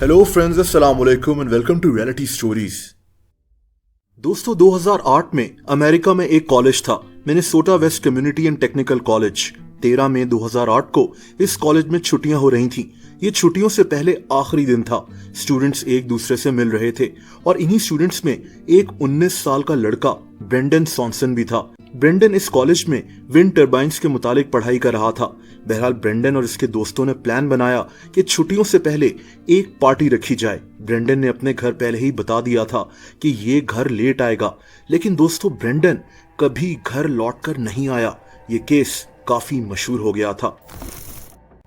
Hello friends, अस्सलाम वालेकुम and welcome to reality stories. दोस्तों, 2008 में अमेरिका में एक कॉलेज था, Minnesota West Community and Technical College. 13 मई 2008 को इस कॉलेज में छुट्टियां हो रही थीं। ये छुट्टियों से पहले आखिरी दिन था। स्टूडेंट्स एक दूसरे से मिल रहे थे और इन्हीं स्टूडेंट्स में एक 19 साल का लड़का ब्रेंडन सॉनसन भी था। ब्रेंडन इस कॉलेज में विंड टर्बाइंस के मुतालिक पढ़ाई कर रहा था। बहरहाल ब्रेंडन और इसके दोस्तों ने प्लान बनाया कि छुट्टियों से पहले एक पार्टी रखी जाए। ब्रेंडन ने अपने घर पहले ही बता दिया था कि ये घर लेट आएगा, लेकिन दोस्तों ब्रेंडन कभी घर लौटकर नहीं आया। ये केस काफी मशहूर हो गया था।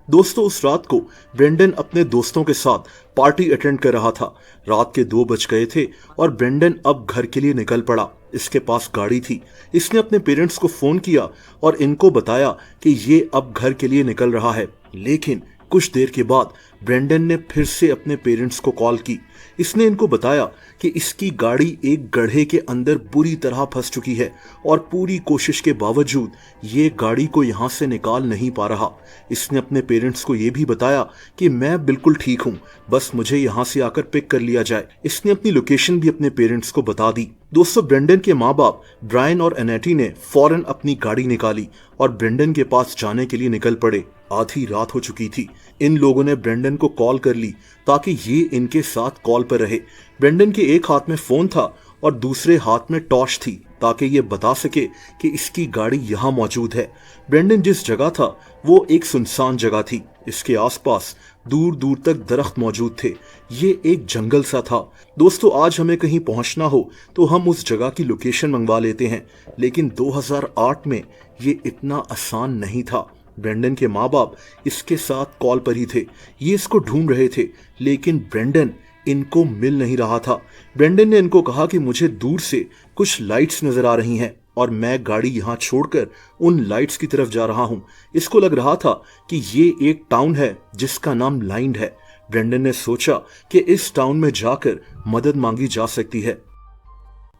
दोस्तों, उस रात को ब्रेंडन अपने दोस्तों के साथ पार्टी अटेंड कर रहा था। रात के 2 बज गए थे और ब्रेंडन अब घर के लिए निकल पड़ा। इसके पास गाड़ी थी। इसने अपने पेरेंट्स को फोन किया और इनको बताया कि ये अब घर के लिए निकल रहा है। लेकिन कुछ देर के बाद ब्रेंडन ने फिर से अपने पेरेंट्स को कॉल की। इसने इनको बताया कि इसकी गाड़ी एक गड्ढे के अंदर बुरी तरह फंस चुकी है और पूरी कोशिश के बावजूद ये गाड़ी को यहाँ से निकाल नहीं पा रहा। इसने अपने पेरेंट्स को ये भी बताया कि मैं बिल्कुल ठीक हूँ, बस मुझे यहाँ से आकर पिक कर लिया जाए। इसने अपनी लोकेशन भी अपने पेरेंट्स को बता दी। दोस्तों, ब्रेंडन के माँ बाप ब्रायन और एनेटी ने फौरन अपनी गाड़ी निकाली और ब्रेंडन के पास जाने के लिए निकल पड़े। आधी रात हो चुकी थी। इन लोगों ने ब्रेंडन को कॉल कर ली ताकि ये इनके साथ कॉल पर रहे। ब्रेंडन के एक हाथ में फोन था और दूसरे हाथ में टॉर्च थी ताकि ये बता सके कि इसकी गाड़ी यहाँ मौजूद है। ब्रेंडन जिस जगह था वो एक सुनसान जगह थी। इसके आसपास दूर दूर तक दरख्त मौजूद थे। ये एक जंगल सा था। दोस्तों, आज हमें कहीं पहुंचना हो तो हम उस जगह की लोकेशन मंगवा लेते हैं, लेकिन 2008 में ये इतना आसान नहीं था। ब्रेंडन के माँ बाप इसके साथ कॉल पर ही थे। ये इसको ढूंढ रहे थे, लेकिन ब्रेंडन इनको मिल नहीं रहा था। ब्रेंडन ने इनको कहा कि मुझे दूर से कुछ लाइट्स नजर आ रही हैं और मैं गाड़ी यहाँ छोड़कर उन लाइट्स की तरफ जा रहा हूँ। इसको लग रहा था कि ये एक टाउन है जिसका नाम लाइंड है। ब्रेंडन ने सोचा कि इस टाउन में जाकर मदद मांगी जा सकती है।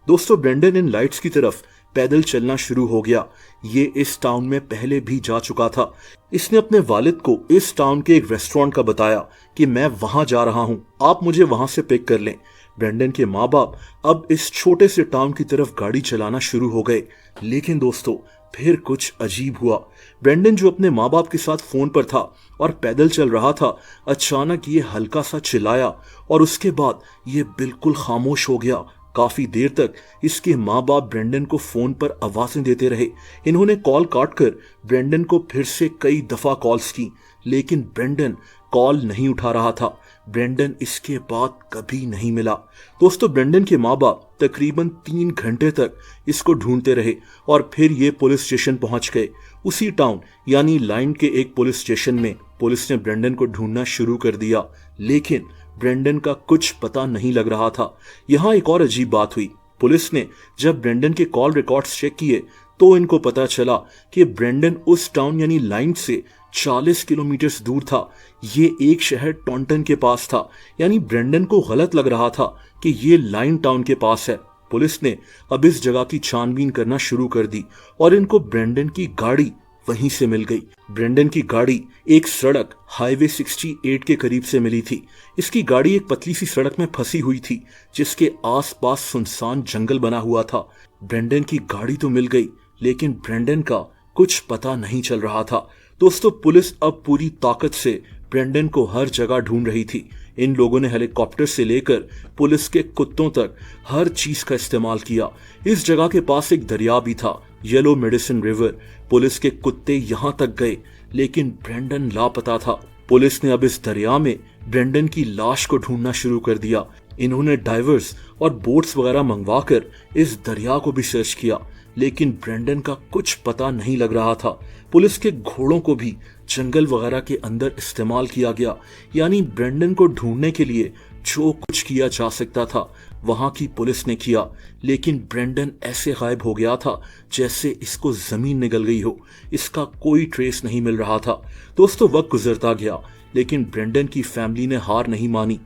दोस्तों, ब्रेंडन इन लाइट्स की तरफ पैदल चलना शुरू हो गया। ये इस टाउन में पहले भी जा चुका था। इसने अपने वालिद को इस टाउन के एक रेस्टोरेंट का बताया कि मैं वहां जा रहा हूं, आप मुझे वहां से पिक कर लें। ब्रेंडन के माँ बाप अब इस छोटे से टाउन की तरफ गाड़ी चलाना शुरू हो गए। लेकिन दोस्तों, फिर कुछ अजीब हुआ। ब्रेंडन जो अपने माँ बाप के साथ फोन पर था और पैदल चल रहा था, अचानक ये हल्का सा चिल्लाया और उसके बाद ये बिल्कुल खामोश हो गया। काफी देर तक इसके माँ बाप ब्रेंडन को फोन पर आवाजें देते रहे। इन्होंने कॉल काटकर ब्रेंडन को फिर से कई दफा कॉल्स की, लेकिन ब्रेंडन कॉल नहीं उठा रहा था। ब्रेंडन इसके बाद कभी नहीं मिला। दोस्तों, ब्रेंडन के माँ बाप तकरीबन 3 घंटे तक इसको ढूंढते रहे और फिर ये पुलिस स्टेशन पहुंच गए। उसी टाउन यानी लाइन के एक पुलिस स्टेशन में पुलिस ने ब्रेंडन को ढूंढना शुरू कर दिया, लेकिन ब्रेंडन का कुछ पता नहीं लग रहा था। यहाँ एक और अजीब बात हुई। पुलिस ने जब ब्रेंडन के कॉल रिकॉर्ड्स चेक किए तो इनको पता चला कि ब्रेंडन उस टाउन यानी लाइन से 40 किलोमीटर दूर था। ये एक शहर टॉन्टन के पास था, यानी ब्रेंडन को गलत लग रहा था कि ये लाइन टाउन के पास है। पुलिस ने अब इस जगह की छानबीन करना शुरू कर दी और इनको ब्रेंडन की गाड़ी वहीं से मिल गई। ब्रेंडन की गाड़ी एक सड़क हाईवे 68 के करीब से मिली थी। इसकी गाड़ी एक पतली सी सड़क में फंसी हुई थी जिसके आसपास सुनसान जंगल बना हुआ था। ब्रेंडन की गाड़ी तो मिल गई, लेकिन ब्रेंडन का कुछ पता नहीं चल रहा था। दोस्तों, पुलिस अब पूरी ताकत से ब्रेंडन को हर जगह ढूंढ रही थी। इन लोगों ने हेलीकॉप्टर से लेकर पुलिस के कुत्तों तक हर चीज का इस्तेमाल किया। इस जगह के पास एक दरिया भी था, येलो मेडिसिन रिवर। पुलिस के कुत्ते यहां तक गए, लेकिन ब्रेंडन लापता था। पुलिस ने अब इस दरिया में ब्रेंडन की लाश को ढूंढना शुरू कर दिया। इन्होंने डाइवर्स और बोट्स वगैरह मंगवाकर इस दरिया को भी सर्च किया, लेकिन ब्रेंडन का कुछ पता नहीं लग रहा था। पुलिस के घोड़ों को भी जंगल वगैरह के अंदर इस्तेमाल किया गया, यानी ब्रेंडन को ढूंढने के लिए जो कुछ किया जा सकता था वहां की पुलिस ने किया, लेकिन ब्रेंडन ऐसे गायब हो गया था जैसे इसको जमीन निगल गई हो। इसका कोई ट्रेस नहीं मिल रहा था। दोस्तों, वक्त गुजरता गया, लेकिन ब्रेंडन की फैमिली ने हार नहीं मानी।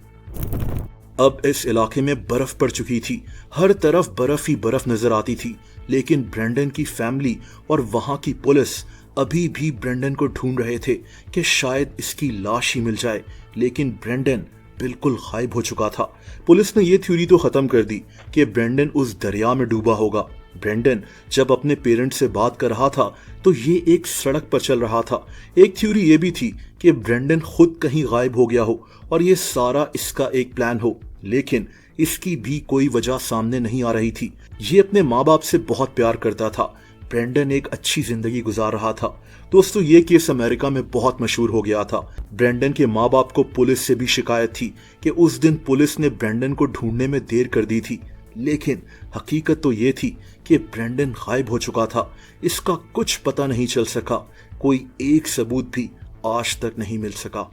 अब इस इलाके में बर्फ पड़ चुकी थी। हर तरफ बर्फ ही बर्फ नजर आती थी, लेकिन ब्रेंडन की फैमिली और वहां की पुलिस अभी भी ब्रेंडन को ढूंढ रहे थे कि शायद इसकी लाश ही मिल जाए, लेकिन ब्रेंडन बिल्कुल गायब हो चुका था। पुलिस ने यह थ्योरी तो खत्म कर दी कि ब्रेंडन उस दरिया में डूबा होगा। ब्रेंडन जब अपने पेरेंट्स से बात कर रहा था तो ये एक सड़क पर चल रहा था। एक थ्योरी ये भी थी कि ब्रेंडन खुद कहीं गायब हो गया हो और ये सारा इसका एक प्लान हो, लेकिन इसकी भी कोई वजह सामने नहीं आ रही थी। ये अपने माँ बाप से बहुत प्यार करता था। ब्रेंडन एक अच्छी जिंदगी गुजार रहा था। दोस्तों, ये केस अमेरिका में बहुत मशहूर हो गया था। ब्रेंडन के माँ बाप को पुलिस से भी शिकायत थी कि उस दिन पुलिस ने ब्रेंडन को ढूंढने में देर कर दी थी, लेकिन हकीकत तो ये थी कि ब्रेंडन गायब हो चुका था। इसका कुछ पता नहीं चल सका, कोई एक सबूत भी आज तक नहीं मिल सका।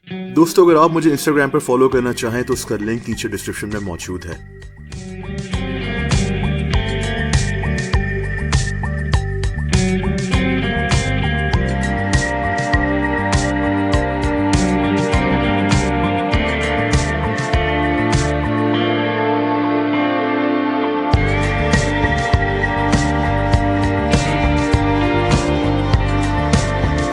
दोस्तों, अगर आप मुझे इंस्टाग्राम पर फॉलो करना चाहें तो उसका लिंक नीचे डिस्क्रिप्शन में मौजूद है।